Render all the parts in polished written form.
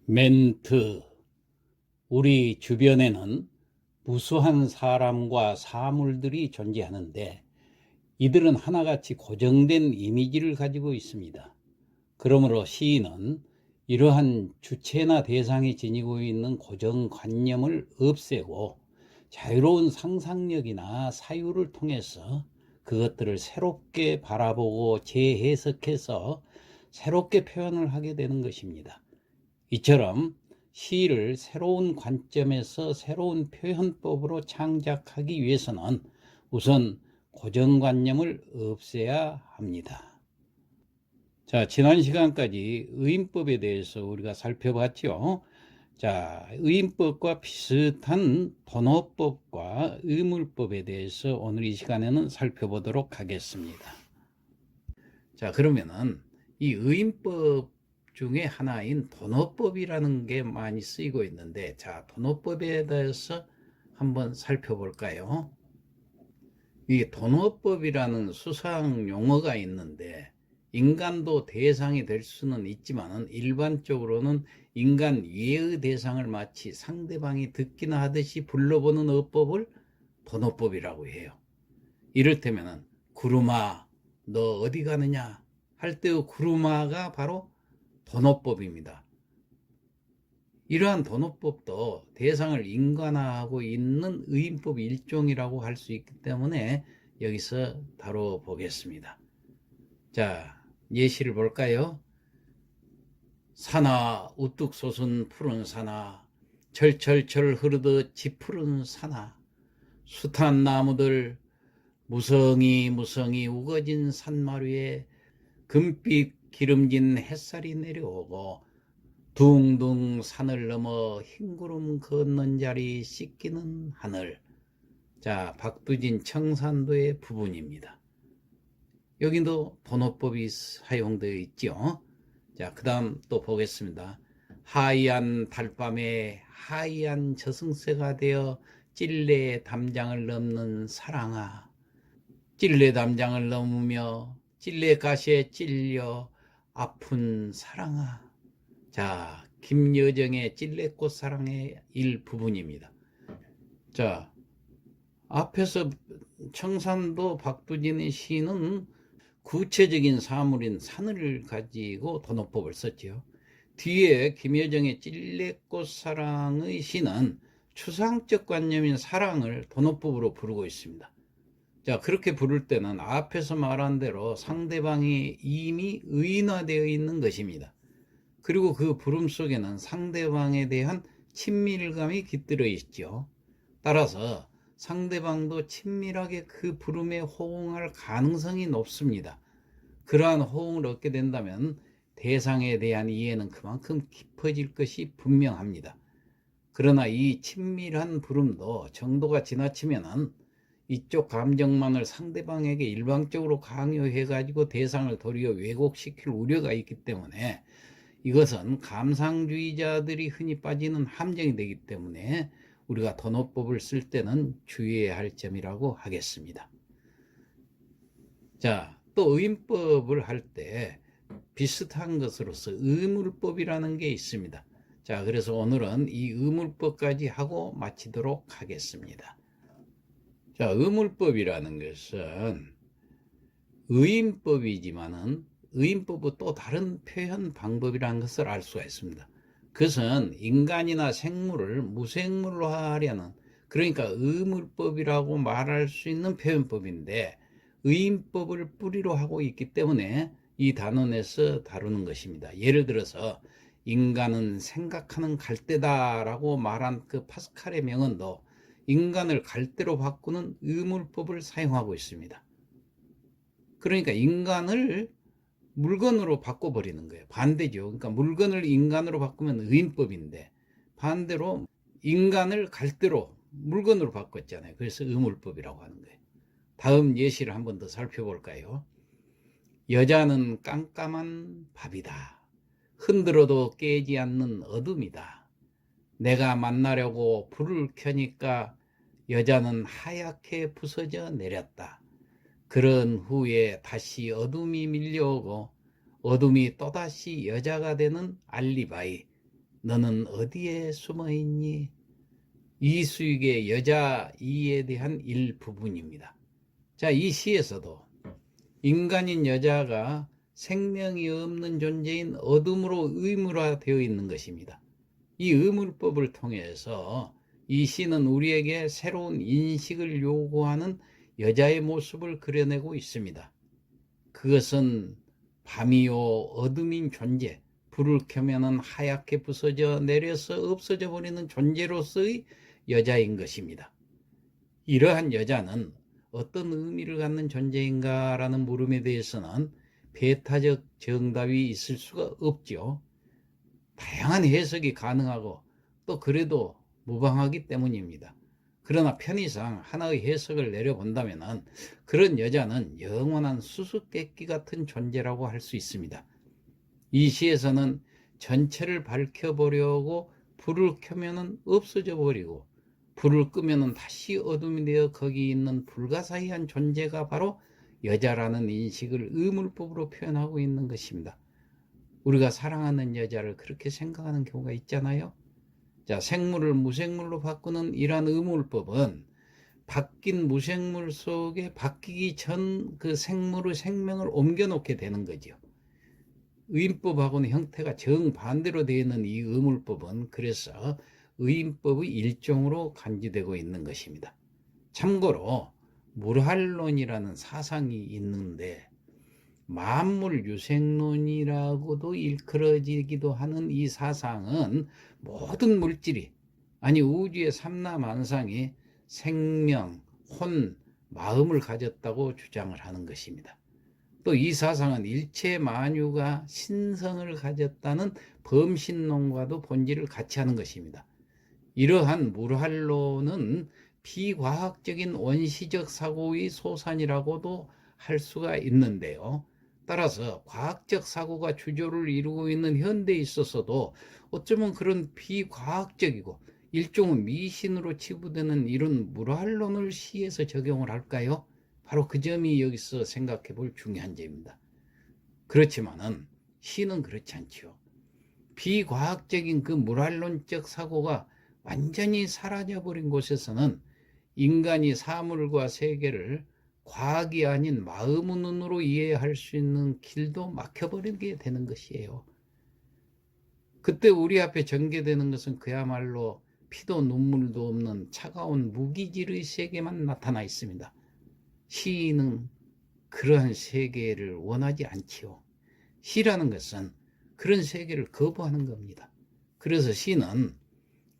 멘트. 우리 주변에는 무수한 사람과 사물들이 존재하는데 이들은 하나같이 고정된 이미지를 가지고 있습니다. 그러므로 시인은 이러한 주체나 대상이 지니고 있는 고정관념을 없애고 자유로운 상상력이나 사유를 통해서 그것들을 새롭게 바라보고 재해석해서 새롭게 표현을 하게 되는 것입니다. 이처럼 시를 새로운 관점에서 새로운 표현법으로 창작하기 위해서는 우선 고정관념을 없애야 합니다. 자, 지난 시간까지 의인법에 대해서 우리가 살펴봤죠. 자, 의인법과 비슷한 번호법과 의물법에 대해서 오늘 이 시간에는 살펴보도록 하겠습니다. 자, 그러면은 이 의인법 중에 하나인 번호법이라는 게 많이 쓰이고 있는데, 자, 번호법에 대해서 한번 살펴볼까요? 이 번호법이라는 수상 용어가 있는데 인간도 대상이 될 수는 있지만 일반적으로는 인간 외의 대상을 마치 상대방이 듣기나 하듯이 불러보는 어법을 번호법이라고 해요. 이를테면 구름아 너 어디 가느냐 할 때의 구름아가 바로 번호법입니다. 이러한 번호법도 대상을 인간화하고 있는 의인법 일종이라고 할 수 있기 때문에 여기서 다뤄보겠습니다. 자, 예시를 볼까요? 산하 우뚝 솟은 푸른 산하 철철철 흐르듯 지푸른 산하 숱한 나무들 무성히 무성히 우거진 산마루에 금빛 기름진 햇살이 내려오고 둥둥 산을 넘어 흰구름 걷는 자리 씻기는 하늘. 자, 박두진 청산도의 부분입니다. 여기도 번호법이 사용되어 있죠. 자, 그 다음 또 보겠습니다. 하얀 달밤에 하얀 저승새가 되어 찔레 담장을 넘는 사랑아. 찔레 담장을 넘으며 찔레 가시에 찔려 아픈 사랑아. 자, 김여정의 찔레꽃 사랑의 일부분입니다. 자, 앞에서 청산도 박두진의 시는 구체적인 사물인 산을 가지고 번호법을 썼지요. 뒤에 김여정의 찔레꽃 사랑의 시는 추상적 관념인 사랑을 번호법으로 부르고 있습니다. 자, 그렇게 부를 때는 앞에서 말한 대로 상대방이 이미 의인화되어 있는 것입니다. 그리고 그 부름 속에는 상대방에 대한 친밀감이 깃들어 있죠. 따라서 상대방도 친밀하게 그 부름에 호응할 가능성이 높습니다. 그러한 호응을 얻게 된다면 대상에 대한 이해는 그만큼 깊어질 것이 분명합니다. 그러나 이 친밀한 부름도 정도가 지나치면은 이쪽 감정만을 상대방에게 일방적으로 강요해가지고 대상을 도리어 왜곡시킬 우려가 있기 때문에 이것은 감상주의자들이 흔히 빠지는 함정이 되기 때문에 우리가 번호법을 쓸 때는 주의해야 할 점이라고 하겠습니다. 자, 또 의인법을 할 때 비슷한 것으로서 의물법이라는 게 있습니다. 자, 그래서 오늘은 이 의물법까지 하고 마치도록 하겠습니다. 자, 의물법이라는 것은 의인법이지만은 의인법의 또 다른 표현 방법이라는 것을 알 수가 있습니다. 그것은 인간이나 생물을 무생물로 하려는, 그러니까 의물법이라고 말할 수 있는 표현법인데 의인법을 뿌리로 하고 있기 때문에 이 단원에서 다루는 것입니다. 예를 들어서 인간은 생각하는 갈대다라고 말한 그 파스칼의 명언도 인간을 갈대로 바꾸는 의물법을 사용하고 있습니다. 그러니까 인간을 물건으로 바꿔버리는 거예요. 반대죠. 그러니까 물건을 인간으로 바꾸면 의인법인데 반대로 인간을 갈대로 물건으로 바꿨잖아요. 그래서 의물법이라고 하는 거예요. 다음 예시를 한 번 더 살펴볼까요? 여자는 깜깜한 밥이다. 흔들어도 깨지 않는 어둠이다. 내가 만나려고 불을 켜니까 여자는 하얗게 부서져 내렸다. 그런 후에 다시 어둠이 밀려오고 어둠이 또다시 여자가 되는 알리바이. 너는 어디에 숨어 있니? 이수익의 여자 이에 대한 일부분입니다. 자, 이 시에서도 인간인 여자가 생명이 없는 존재인 어둠으로 의무화되어 있는 것입니다. 이 의물법을 통해서 이 시는 우리에게 새로운 인식을 요구하는 여자의 모습을 그려내고 있습니다. 그것은 밤이요 어둠인 존재, 불을 켜면은 하얗게 부서져 내려서 없어져 버리는 존재로서의 여자인 것입니다. 이러한 여자는 어떤 의미를 갖는 존재인가라는 물음에 대해서는 배타적 정답이 있을 수가 없죠. 다양한 해석이 가능하고 또 그래도 무방하기 때문입니다. 그러나 편의상 하나의 해석을 내려본다면 그런 여자는 영원한 수수께끼 같은 존재라고 할 수 있습니다. 이 시에서는 전체를 밝혀보려고 불을 켜면 없어져 버리고 불을 끄면 다시 어둠이 되어 거기 있는 불가사의한 존재가 바로 여자라는 인식을 의물법으로 표현하고 있는 것입니다. 우리가 사랑하는 여자를 그렇게 생각하는 경우가 있잖아요. 자, 생물을 무생물로 바꾸는 이러한 의물법은 바뀐 무생물 속에 바뀌기 전 그 생물의 생명을 옮겨놓게 되는 거죠. 의인법하고는 형태가 정반대로 되어 있는 이 의물법은 그래서 의인법의 일종으로 간주되고 있는 것입니다. 참고로 물활론이라는 사상이 있는데 만물 유생론이라고도 일컬어지기도 하는 이 사상은 모든 물질이 아니 우주의 삼라만상이 생명, 혼, 마음을 가졌다고 주장을 하는 것입니다. 또 이 사상은 일체 만유가 신성을 가졌다는 범신론과도 본질을 같이 하는 것입니다. 이러한 물활론은 비과학적인 원시적 사고의 소산이라고도 할 수가 있는데요. 따라서 과학적 사고가 주조를 이루고 있는 현대에 있어서도 어쩌면 그런 비과학적이고 일종의 미신으로 치부되는 이런 물활론을 시에서 적용을 할까요? 바로 그 점이 여기서 생각해 볼 중요한 점입니다. 그렇지만은 시는 그렇지 않지요. 비과학적인 그 물활론적 사고가 완전히 사라져버린 곳에서는 인간이 사물과 세계를 과학이 아닌 마음의 눈으로 이해할 수 있는 길도 막혀버리게 되는 것이에요. 그때 우리 앞에 전개되는 것은 그야말로 피도 눈물도 없는 차가운 무기질의 세계만 나타나 있습니다. 시인은 그러한 세계를 원하지 않지요. 시라는 것은 그런 세계를 거부하는 겁니다. 그래서 시는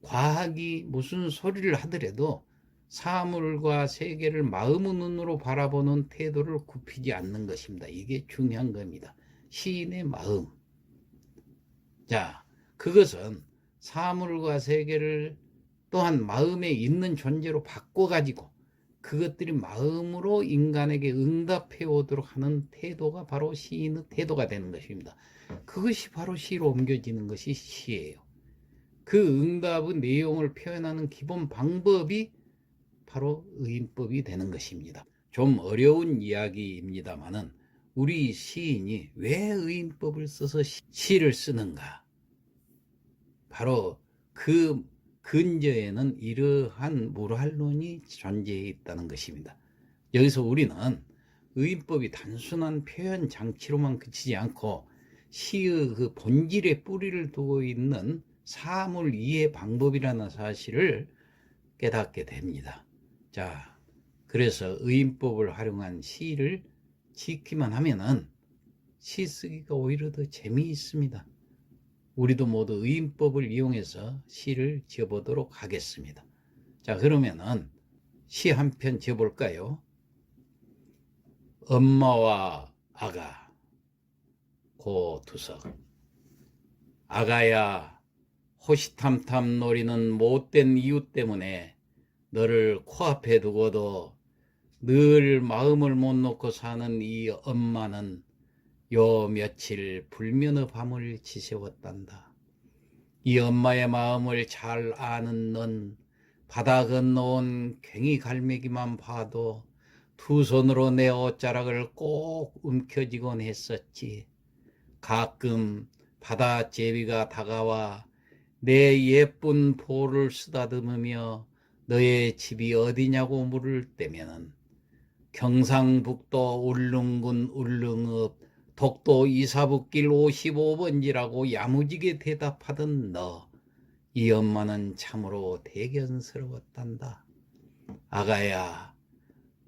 과학이 무슨 소리를 하더라도 사물과 세계를 마음의 눈으로 바라보는 태도를 굽히지 않는 것입니다. 이게 중요한 겁니다. 시인의 마음. 자, 그것은 사물과 세계를 또한 마음에 있는 존재로 바꿔가지고 그것들이 마음으로 인간에게 응답해 오도록 하는 태도가 바로 시인의 태도가 되는 것입니다. 그것이 바로 시로 옮겨지는 것이 시예요. 그 응답의 내용을 표현하는 기본 방법이 바로 의인법이 되는 것입니다. 좀 어려운 이야기입니다만은 우리 시인이 왜 의인법을 써서 시를 쓰는가? 바로 그 근저에는 이러한 물활론이 존재해 있다는 것입니다. 여기서 우리는 의인법이 단순한 표현 장치로만 그치지 않고 시의 그 본질의 뿌리를 두고 있는 사물 이해 방법이라는 사실을 깨닫게 됩니다. 자, 그래서 의인법을 활용한 시를 짓기만 하면은 시 쓰기가 오히려 더 재미있습니다. 우리도 모두 의인법을 이용해서 시를 지어보도록 하겠습니다. 자, 그러면은 시 한 편 지어볼까요? 엄마와 아가 고두석. 아가야, 호시탐탐 노리는 못된 이유 때문에 너를 코앞에 두고도 늘 마음을 못 놓고 사는 이 엄마는 요 며칠 불면의 밤을 지새웠단다. 이 엄마의 마음을 잘 아는 넌 바다 건너온 괭이 갈매기만 봐도 두 손으로 내 옷자락을 꼭 움켜쥐곤 했었지. 가끔 바다 제비가 다가와 내 예쁜 포를 쓰다듬으며 너의 집이 어디냐고 물을 때면은 경상북도 울릉군 울릉읍 독도 이사북길 55번지라고 야무지게 대답하던 너, 이 엄마는 참으로 대견스러웠단다. 아가야,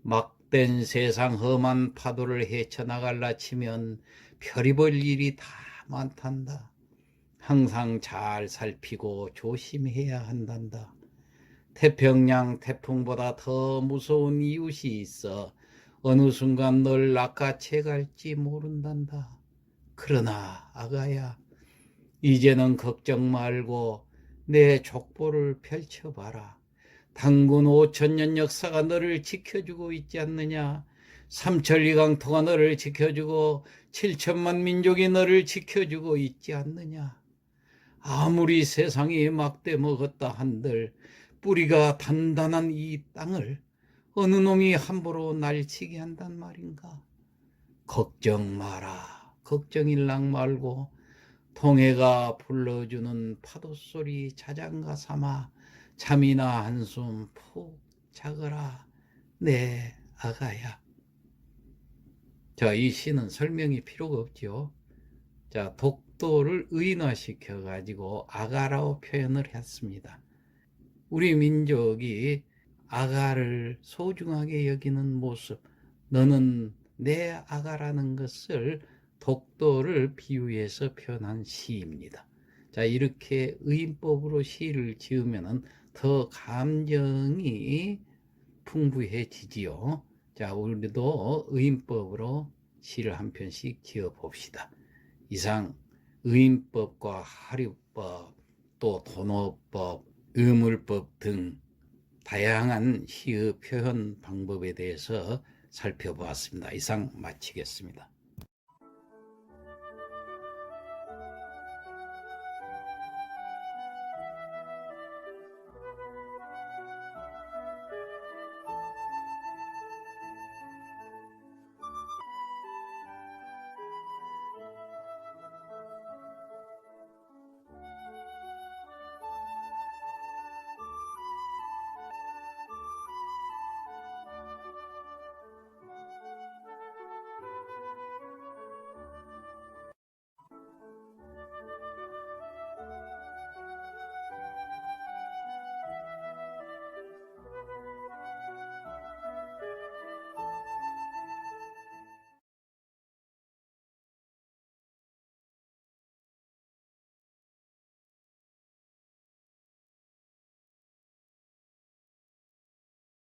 막된 세상 험한 파도를 헤쳐나갈라 치면 별의별 일이 다 많단다. 항상 잘 살피고 조심해야 한단다. 태평양 태풍보다 더 무서운 이웃이 있어 어느 순간 널 낚아채 갈지 모른단다. 그러나 아가야, 이제는 걱정 말고 내 족보를 펼쳐봐라. 단군 5천년 역사가 너를 지켜주고 있지 않느냐. 삼천리강토가 너를 지켜주고 7천만 민족이 너를 지켜주고 있지 않느냐. 아무리 세상이 막대 먹었다 한들 뿌리가 단단한 이 땅을 어느 놈이 함부로 날치게 한단 말인가. 걱정 마라. 걱정일랑 말고 동해가 불러주는 파도소리 자장가 삼아 잠이나 한숨 푹 자거라. 네, 아가야. 자, 이 시는 설명이 필요가 없죠. 자, 독도를 의인화시켜 가지고 아가라고 표현을 했습니다. 우리 민족이 아가를 소중하게 여기는 모습, 너는 내 아가라는 것을 독도를 비유해서 표현한 시입니다. 자, 이렇게 의인법으로 시를 지으면 더 감정이 풍부해지지요. 자, 우리도 의인법으로 시를 한 편씩 지어 봅시다. 이상 의인법과 하류법, 또 도노법, 의물법 등 다양한 시의 표현 방법에 대해서 살펴보았습니다. 이상 마치겠습니다.